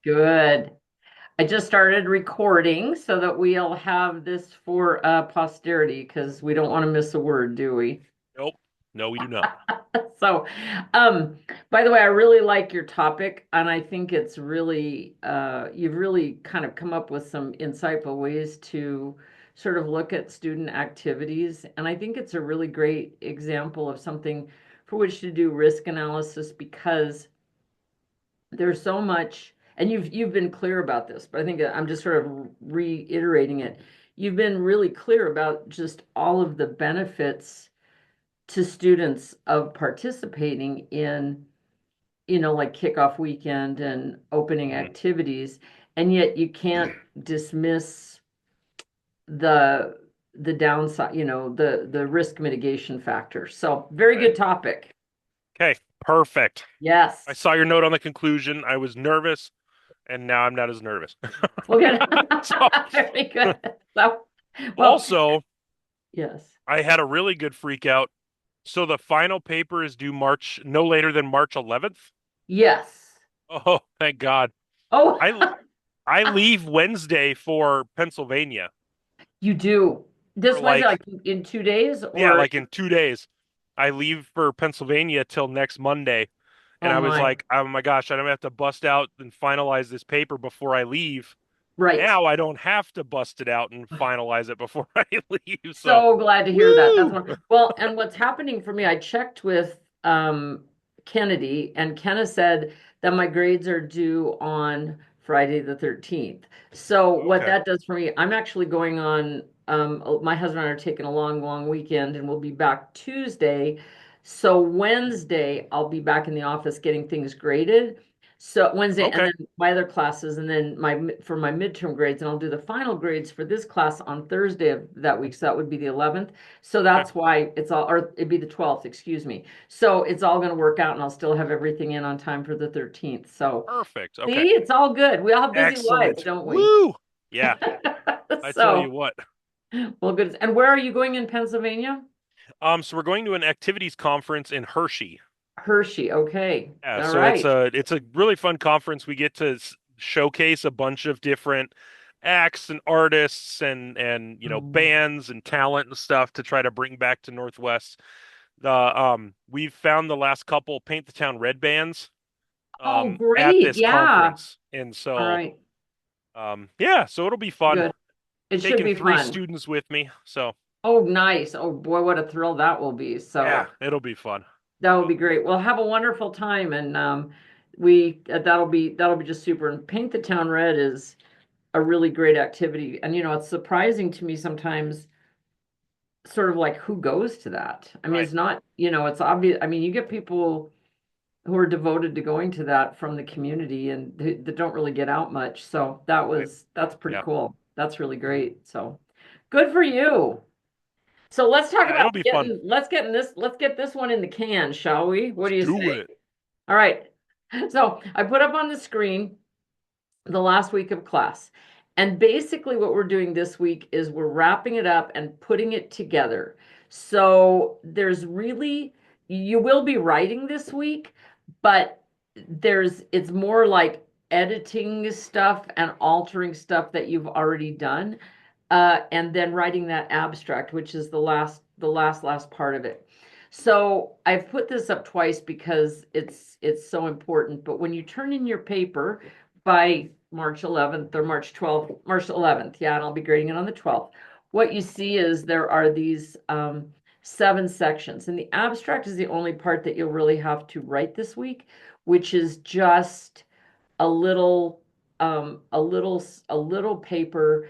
Good. I just started recording so that we'll have this for posterity because we don't want to miss a word, do we? Nope. No, we do not. So, um, by the way, I really like your topic, and I think it's really, you've really kind of come up with some insightful ways to sort of look at student activities. And I think it's a really great example of something for which to do risk analysis because there's so much, and you've been clear about this, but I think I'm just sort of reiterating it. You've been really clear about just all of the benefits to students of participating in, like kickoff weekend and opening Mhm. activities, and yet you can't dismiss the the downside, the risk mitigation factor. So very Right. good topic. Okay. Perfect. I Yes. saw your note on the conclusion. I was nervous, and now I'm not as nervous. Well, good. So, Very good. So, well, also, yes. I had a really good freak out. So the final paper is due March, no later than March 11th. Yes. Oh, thank God. Oh, I I leave Wednesday for Pennsylvania you do. for This Wednesday, like, like in 2 days, yeah, or like in 2 days. I leave for Pennsylvania till next Monday. And oh I was my, like, oh my gosh, I'm gonna have to bust out and finalize this paper before I leave. right. Now I don't have to bust it out and finalize it before I leave. So, So glad to hear that. That's woo! one. Well, and what's happening for me, I checked with Kennedy, and Kenna said that my grades are due on Friday the 13th. So what Okay. that does for me, I'm actually going on, my husband and I are taking a long, long weekend, and we'll be back Tuesday. So Wednesday, I'll be back in the office getting things graded. So Wednesday, and Okay. then my other classes, and then for my midterm grades, and I'll do the final grades for this class on Thursday of that week. So that would be the 11th. So Okay. that's why it's all, or it'd be the 12th, excuse me. So it's all going to work out, and I'll still have everything in on time for the 13th. So Perfect. Okay. see, it's all good. We all have busy lives, Excellent. don't we? Woo! Yeah, I tell you So, what. well, good. And where are you going in Pennsylvania? So we're going to an activities conference in Hershey. Hershey. Okay. Yeah, All so it's right. a really fun conference. We get to showcase a bunch of different acts and artists and Oh, bands and talent and stuff to try to bring back to Northwest. We've found the last couple Paint the Town Red bands oh, at great. this Yeah. conference. And All so right. yeah, so it'll be fun. Good. It should Taking be three fun. students with me. So Oh, nice. Oh boy, what a thrill that will be. yeah, So it'll be fun. that will So be great. Well, have a wonderful time, and we that'll be just super. And Paint the Town Red is a really great activity. And it's surprising to me sometimes, sort of like who goes to that. I mean, right. it's not, it's obvious. I mean, you get people who are devoted to going to that from the community and that don't really get out much. So Right. that's pretty Yeah. cool. That's really great. So good for you. So let's talk Yeah, about it'll be fun. let's get this one in the can, shall we? What Let's do you do say? it. All right. So I put up on the screen the last week of class. And basically what we're doing this week is we're wrapping it up and putting it together. So you will be writing this week, but it's more like editing stuff and altering stuff that you've already done, and then writing that abstract, which is the last part of it. So I've put this up twice because it's so important. But when you turn in your paper by March 11th or March 12th, March 11th, yeah, and I'll be grading it on the 12th. What you see is there are these 7 sections, and the abstract is the only part that you'll really have to write this week, which is just a little a little paper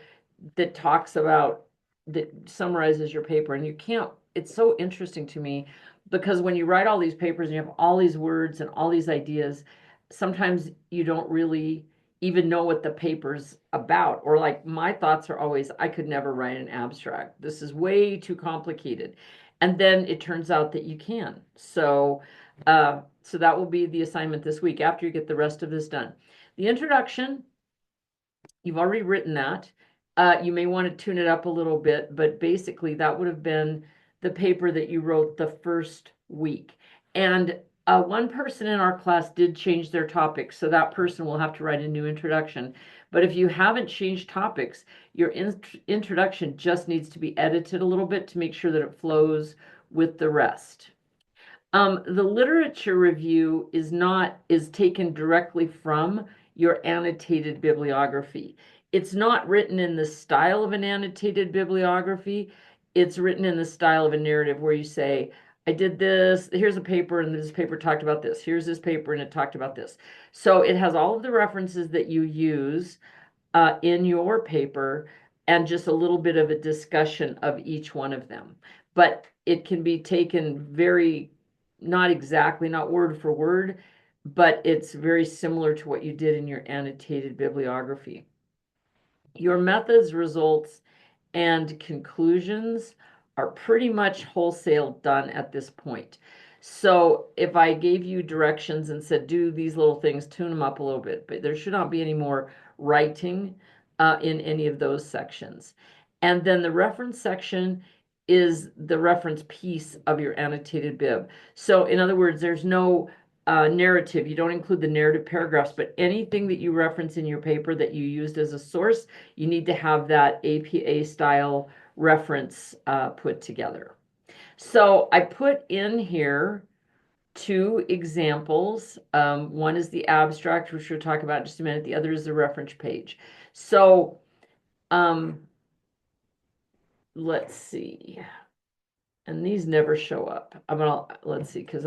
that talks about that summarizes your paper. And you can't it's so interesting to me because when you write all these papers and you have all these words and all these ideas, sometimes you don't really even know what the paper's about. Or like my thoughts are always, I could never write an abstract, this is way too complicated. And then it turns out that you can. So that will be the assignment this week after you get the rest of this done. The introduction, you've already written that. You may want to tune it up a little bit, but basically that would have been the paper that you wrote the first week. And One person in our class did change their topic, so that person will have to write a new introduction. But if you haven't changed topics, your introduction just needs to be edited a little bit to make sure that it flows with the rest. The literature review is taken directly from your annotated bibliography. It's not written in the style of an annotated bibliography. It's written in the style of a narrative where you say, I did this, here's a paper, and this paper talked about this. Here's this paper, and it talked about this. So it has all of the references that you use in your paper and just a little bit of a discussion of each one of them. But it can be taken very, not exactly, not word for word, but it's very similar to what you did in your annotated bibliography. Your methods, results, and conclusions are pretty much wholesale done at this point. So if I gave you directions and said, do these little things, tune them up a little bit, but there should not be any more writing in any of those sections. And then the reference section is the reference piece of your annotated bib. So in other words, there's no narrative. You don't include the narrative paragraphs, but anything that you reference in your paper that you used as a source, you need to have that APA style reference put together. So I put in here two examples. One is the abstract, which we'll talk about in just a minute. The other is the reference page. So let's see. And these never show up. Let's see, because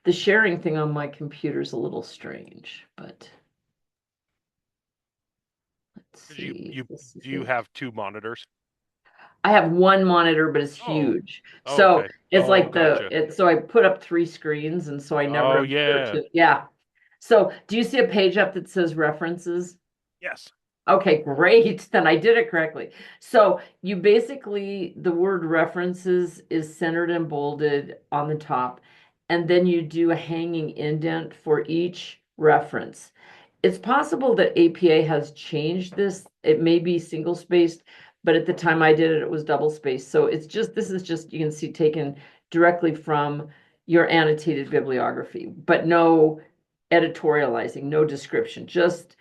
the sharing thing on my computer is a little strange, but let's You see. you This is do you it. have two monitors? I have one monitor, but it's Oh, huge. oh, So okay. it's Oh, like gotcha. so I put up three screens, and so I never Oh, am sure yeah. to, yeah. So do you see a page up that says references? Yes. Okay, great. Then I did it correctly. So you basically, the word references is centered and bolded on the top, and then you do a hanging indent for each reference. It's possible that APA has changed this. It may be single spaced, but at the time I did it, it was double spaced. So this is just, you can see, taken directly from your annotated bibliography, but no editorializing, no description, just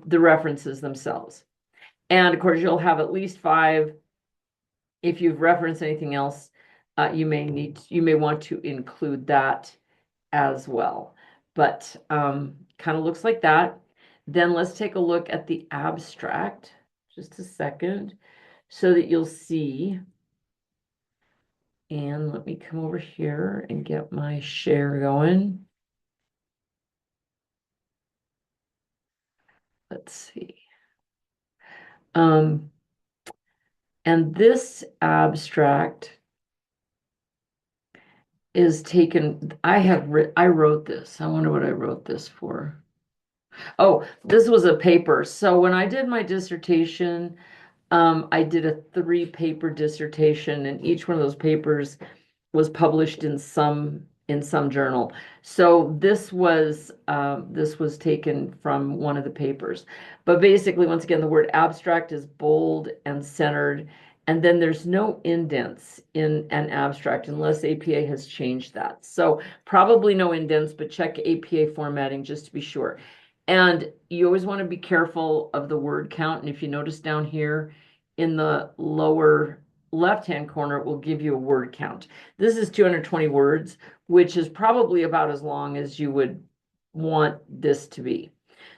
the references themselves. And of course, you'll have at least five. If you've referenced anything else, you may want to include that as well. But kind of looks like that. Then let's take a look at the abstract, just a second, so that you'll see. And let me come over here and get my share going. Let's see. Um, and this abstract is taken, I wrote this. I wonder what I wrote this for. Oh, this was a paper. So when I did my dissertation, I did a three-paper dissertation, and each one of those papers was published in some journal. So this was taken from one of the papers. But basically, once again, the word abstract is bold and centered, and then there's no indents in an abstract unless APA has changed that. So probably no indents, but check APA formatting just to be sure. And you always want to be careful of the word count. And if you notice down here in the lower left-hand corner, it will give you a word count. This is 220 words, which is probably about as long as you would want this to be.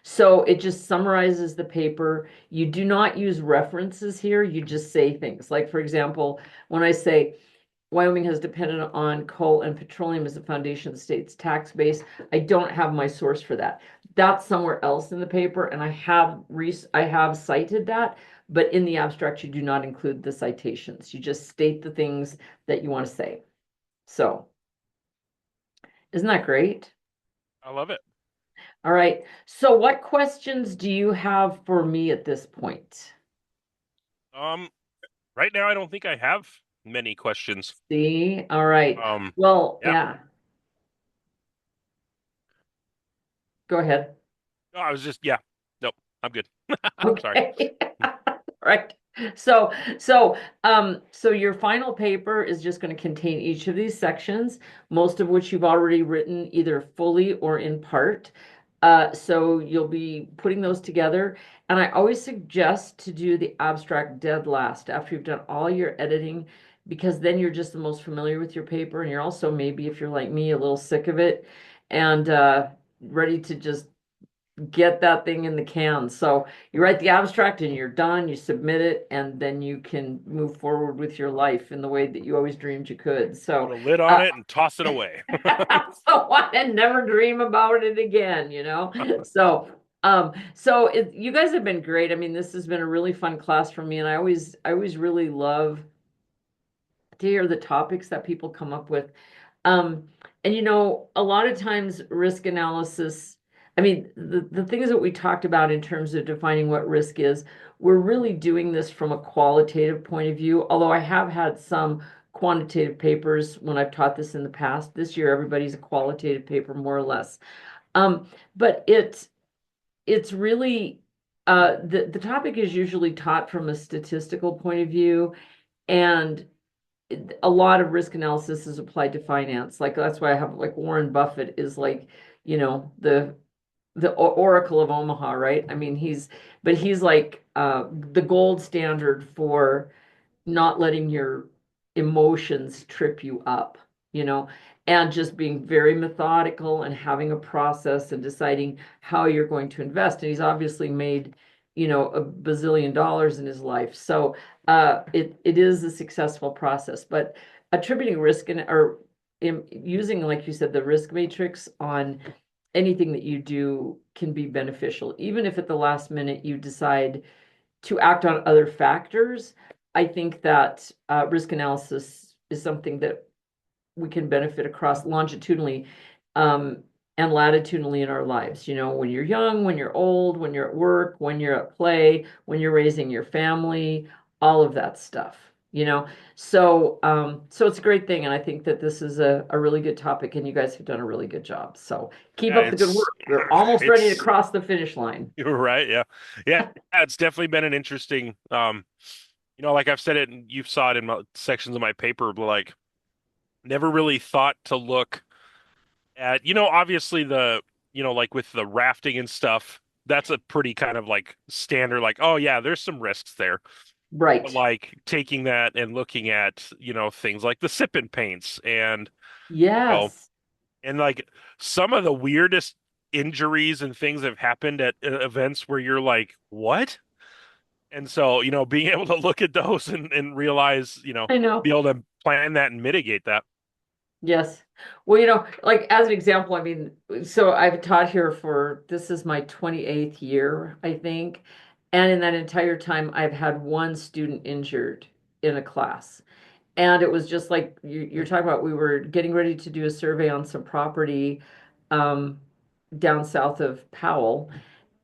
So it just summarizes the paper. You do not use references here. You just say things. Like, for example, when I say Wyoming has depended on coal and petroleum as the foundation of the state's tax base, I don't have my source for that. That's somewhere else in the paper, and I have cited that, but in the abstract, you do not include the citations. You just state the things that you want to say. So, isn't that great? I love it. All right. So what questions do you have for me at this point? Um, right now I don't think I have many questions. See? All right. Um, Well, yeah. yeah, go ahead. No, I was just yeah. Nope, I'm good. Sorry. Okay. Right. So your final paper is just going to contain each of these sections, most of which you've already written either fully or in part. So you'll be putting those together. And I always suggest to do the abstract dead last after you've done all your editing, because then you're just the most familiar with your paper, and you're also, maybe if you're like me, a little sick of it and ready to just get that thing in the can. So you write the abstract and you're done, you submit it, and then you can move forward with your life in the way that you always dreamed you could. Put So, a lid on uh, it and toss it away. so I never dream about it again, you know? You guys have been great. I mean, this has been a really fun class for me, and I always really love to hear the topics that people come up with. Um, and a lot of times risk analysis, I mean, the things that we talked about in terms of defining what risk is, we're really doing this from a qualitative point of view, although I have had some quantitative papers when I've taught this in the past. This year, everybody's a qualitative paper, more or less. But it's really the topic is usually taught from a statistical point of view, and a lot of risk analysis is applied to finance. Like that's why I have like Warren Buffett is like, the Oracle of Omaha, right? I mean, he's like the gold standard for not letting your emotions trip you up, you know, and just being very methodical and having a process and deciding how you're going to invest. And he's obviously made, a bazillion dollars in his life. So it is a successful process, but attributing risk or using, like you said, the risk matrix on anything that you do can be beneficial, even if at the last minute you decide to act on other factors. I think that risk analysis is something that we can benefit across longitudinally um, and latitudinally in our lives. When you're young, when you're old, when you're at work, when you're at play, when you're raising your family, all of that stuff. So it's a great thing, and I think that this is a really good topic, and you guys have done a really good job. So keep Yeah, up the good work. We're almost ready to it's cross the finish line. you're right. Yeah. Yeah. It's definitely been an interesting, like I've said it and you've saw it in sections of my paper, but like never really thought to look at, obviously like with the rafting and stuff, that's a pretty kind of like standard, like, oh yeah, there's some risks there. But Right. like taking that and looking at, things like the sipping paints know, Yes. and like some of the weirdest injuries and things have happened at events where you're like, what? And so, being able to look at those and realize, I know. be able to plan that and mitigate that. Yes. Well, like as an example, I mean, so I've taught here for this is my 28th year, I think. And in that entire time, I've had one student injured in a class. And it was just like you're talking about, we were getting ready to do a survey on some property um, down south of Powell.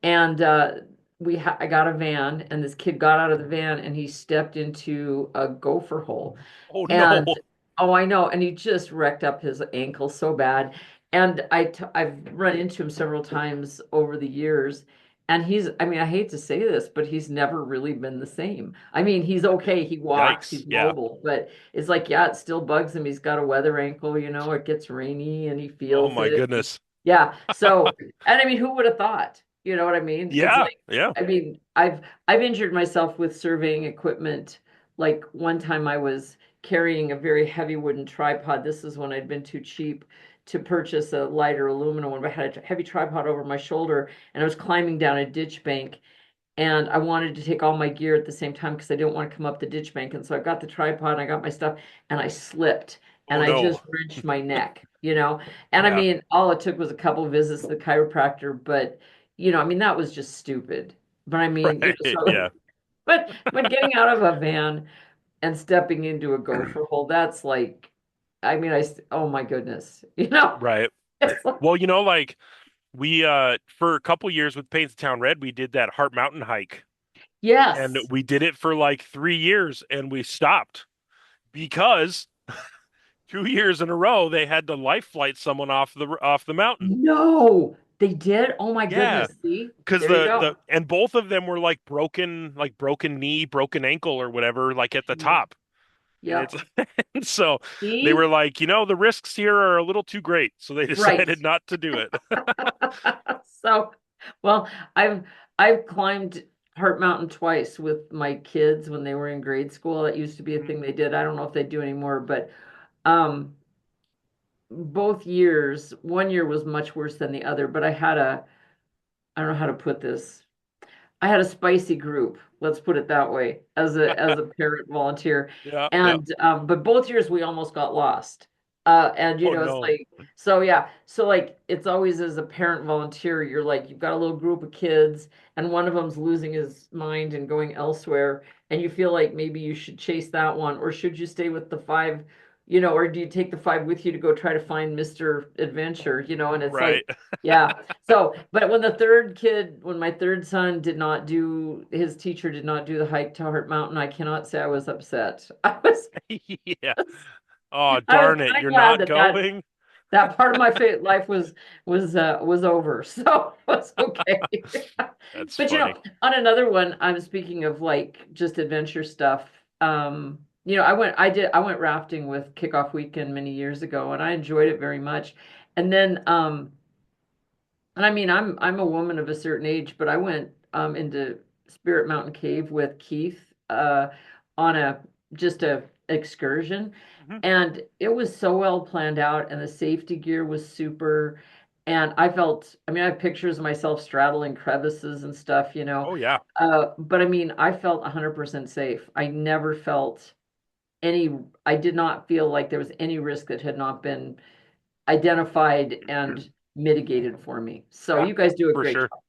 And I got a van, and this kid got out of the van and he stepped into a gopher hole. Oh no. And oh, I know, and he just wrecked up his ankle so bad. And I've run into him several times over the years, and I mean, I hate to say this, but he's never really been the same. I mean, he's okay, he walks, Yikes. he's Yeah. mobile, but it's like, yeah, it still bugs him. He's got a weather ankle, it gets rainy and he Oh feels my it. goodness. Yeah. So, and I mean, who would have thought? You know what I mean? It's Yeah. like, Yeah. I mean, I've injured myself with surveying equipment. Like one time I was carrying a very heavy wooden tripod. This is when I'd been too cheap to purchase a lighter aluminum one, but I had a heavy tripod over my shoulder, and I was climbing down a ditch bank, and I wanted to take all my gear at the same time because I didn't want to come up the ditch bank. And so I got the tripod and I got my stuff, and I slipped and Oh I no. just wrenched my neck. And I Yeah. mean, all it took was a couple of visits to the chiropractor, but I mean, that was just stupid. But I mean, Right. so Yeah. but getting out of a van and stepping into a gopher hole, that's like, I mean, oh my goodness, Right. it's like, Well, like we for a couple years with Paint the Town Red, we did that Heart Mountain hike. And yes, we did it for like 3 years and we stopped because 2 years in a row they had to life flight someone off the mountain. no. They did? Oh my Yeah, goodness. See? because There you the go. and both of them were like broken knee, broken ankle or whatever, like at the Yep. top. And it's Yep. and so they were See? like, the risks here are a little too great, so they Right. decided not to do it. So, well, I've I've climbed Heart Mountain twice with my kids when they were in grade school. That used to be a Mhm. thing they did. I don't know if they do anymore, but um both years, one year was much worse than the other, but I don't know how to put this. I had a spicy group, let's put it that way, as a parent volunteer. Yeah, yeah. And but both years we almost got lost. And Oh it's no. like so yeah, so like it's always as a parent volunteer, you're like you've got a little group of kids and one of them's losing his mind and going elsewhere, and you feel like maybe you should chase that one, or should you stay with the five, or do you take the five with you to go try to find Mr. Adventure, and it's like, Right. yeah. So, but when my third son did not do, his teacher did not do the hike to Heart Mountain, I cannot say I was upset. Yeah. Oh, I was darn it. kind of You're glad not that that going? that part of my life was over, so it was okay. That's But funny. on another one, I'm speaking of like just adventure stuff. I went rafting with Kickoff Weekend many years ago, and I enjoyed it very much. And then and I mean, I'm a woman of a certain age, but I went into Spirit Mountain Cave with Keith on a just a excursion, Mhm. and it was so well planned out, and the safety gear was super. And I felt, I mean, I have pictures of myself straddling crevices and stuff, Oh yeah. but I mean, I felt 100% safe. I never felt any, I did not feel like there was any risk that had not been identified and mitigated for me. So Yeah, you guys do a for great sure. job.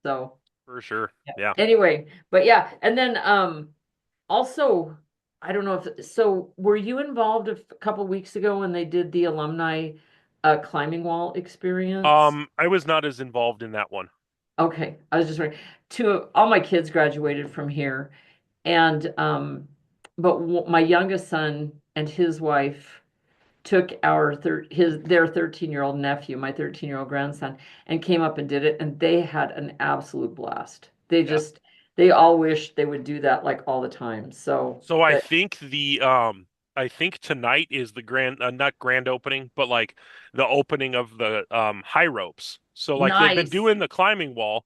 So For sure. yeah. Yeah. Anyway, but yeah, and then also I don't know if so were you involved a couple weeks ago when they did the alumni climbing wall experience? I was not as involved in that one. Okay, I was just wondering. All my kids graduated from here, and but my youngest son and his wife took their 13-year-old nephew, my 13-year-old grandson, and came up and did it, and they had an absolute blast. Yeah. They all wish they would do that like all the time. So, So I but think I think tonight is the grand not grand opening, but like the opening of the high ropes. So like they've been nice. doing the climbing wall,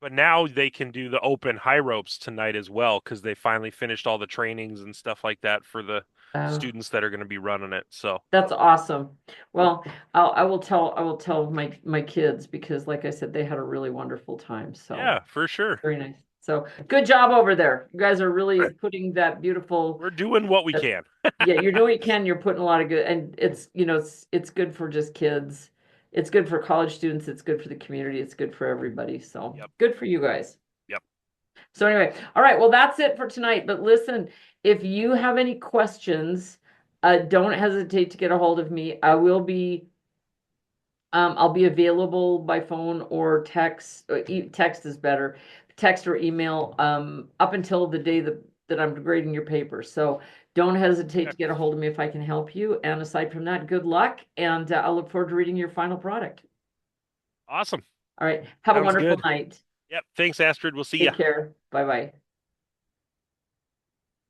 but now they can do the open high ropes tonight as well because they finally finished all the trainings and stuff like that for the Uh, students that are going to be running it. So, that's awesome. Well, I will tell my kids because like I said, they had a really wonderful time. So yeah, for sure. very nice. So good job over there. You guys are really putting that beautiful. We're doing what we can. Yeah, you're doing what you can. You're putting a lot of good, and it's good for just kids. It's good for college students. It's good for the community. It's good for everybody. So Yep. good for you guys. Yep. So anyway, all right. Well, that's it for tonight. But listen, if you have any questions, don't hesitate to get a hold of me. I'll be available by phone or text. Text is better. Text or email up until the day that I'm grading your paper. So don't hesitate Okay. to get a hold of me if I can help you. And aside from that, good luck. And I'll look forward to reading your final product. Awesome. All right. Have a Sounds wonderful good. night. Yep. Thanks, Astrid. We'll see ya. Take care. Bye bye.